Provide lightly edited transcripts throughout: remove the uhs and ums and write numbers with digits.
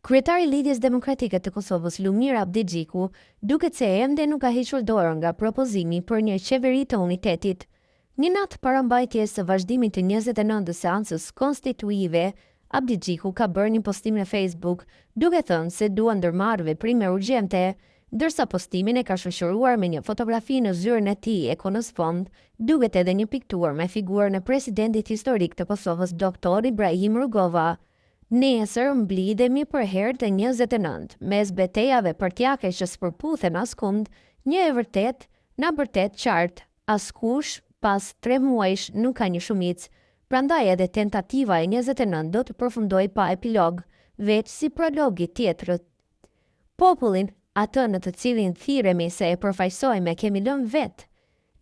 Kryetari i Lidhjes Demokratike të Kosovës, Lumir Abdigjiku, duket se ende nuk ka hequr dorën nga propozimi për një qeveri të unitetit. Një natë para mbajtjes së vazhdimit të 29 seancës konstituive, Abdigjiku ka bërë një postim në Facebook, duke thënë se duan ndërmarrë veprime urgjente, ndërsa postimin e ka shoqëruar me një fotografi në zyrën e tij e ku në sfond duket edhe një pikturë me figurën e presidentit historik të Kosovës, Dr. Ibrahim Rugova. Nesër mblidhemi për herë të 29, mes betejave partijake që s'përputhen askund, një e vërtet, na vërtet qartë, askush pas 3 muajsh nuk ka një shumicë, prandaj edhe tentativa e 29 do të përfundoj pa epilog, veç si prologi tjetër. Popullin, atë në të cilin thirremi se e përfaqësojmë kemi lënë vetë.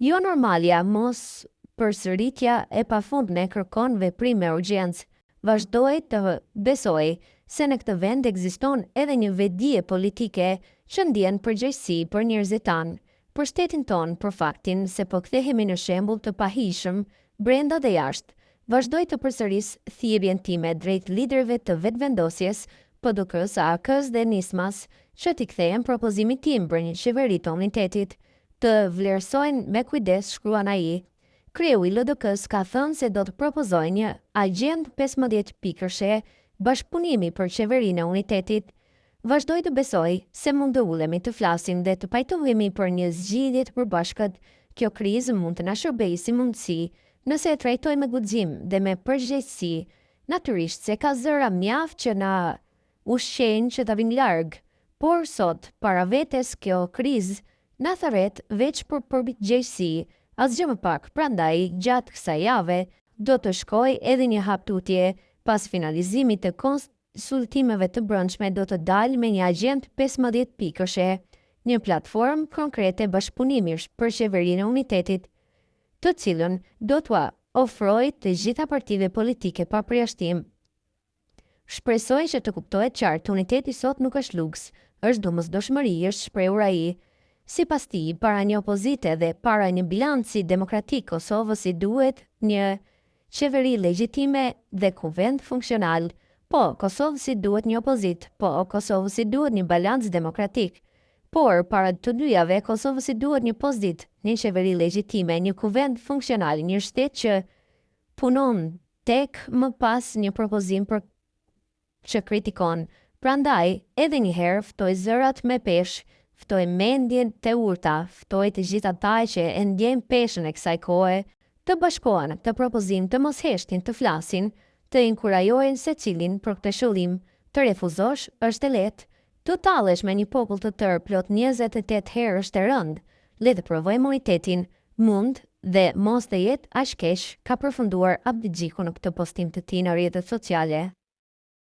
Jo normalja, mos përsëritja e pafundme kërkon veprim me urgjencë. Vazhdoj të besoj se në këtë vend ekziston edhe një vedije politike që ndjen përgjegjësi për njerëzit tanë, për shtetin tonë, për faktin se po kthehemi në shembull të pahishëm brenda dhe jashtë. Vazhdoj të përsëris thirrjen time drejt liderëve të vetëvendosjes, PDK-s, AK-s dhe Nismas, që t'i kthehen propozimit tim për një qeveri të unitetit, të vlerësojnë me kujdes, shkruan ai. Kreu i LDK-s ka thënë se do të propozojë një agjendë 15 pikërshe bashkëpunimi për qeverinë e unitetit. Vazhdoj të besoj se mund të ulemi të flasim dhe të pajtohemi për një zgjidhje të përbashkët. Kjo krizë mund të na shërbejë si mundësi nëse e trajtojmë me guxim dhe me përgjegjësi. Natyrisht se ka zëra mjaft që na ushqejnë që ta vinë larg, por sot para vetes kjo krizë na tharret veç për përgjegjësi. Asgjë më pak, prandaj gjatë kësaj jave do të shkoj edhe një haptutje, pas finalizimit të konsultimeve të brendshme do të dalë me një agjendë 15 pikërshe, një platformë konkrete bashkëpunimish për qeverinë e unitetit, të cilën do t'ua ofroj të gjitha partive politike pa përjashtim. Shpresoj që të kuptohet qartë, uniteti sot nuk është luks, është domosdoshmëri, është shprehur ai. Sipas tij, para një opozite dhe para një bilanci demokratik Kosovës i duhet një qeveri legjitime dhe kuvend funksional. Po, Kosovës i duhet një opozit, po, Kosovës i duhet një balans demokratik. Por, para të dyjave, Kosovës i duhet një pozit, një qeveri legjitime, një kuvend funksional, një shtet që punon tek më pas një propozim për që kritikon. Prandaj, edhe një herë ftoj zërat me peshë, ftoj mendjen të urta, ftoj të gjithë ata që e ndjejnë peshën e kësaj kohe, të bashkohen të propozim të mos heshtin të flasin, të inkurajojnë secilin për këtë qëllim, të refuzosh është e lehtë, të tallesh me një popull të tërë plot 28 herë është e rëndë, le të provojmë unitetin, mund dhe mos të jetë aq keq, ka përfunduar Abdigjiku në këtë postim të tij në rrjetet sociale.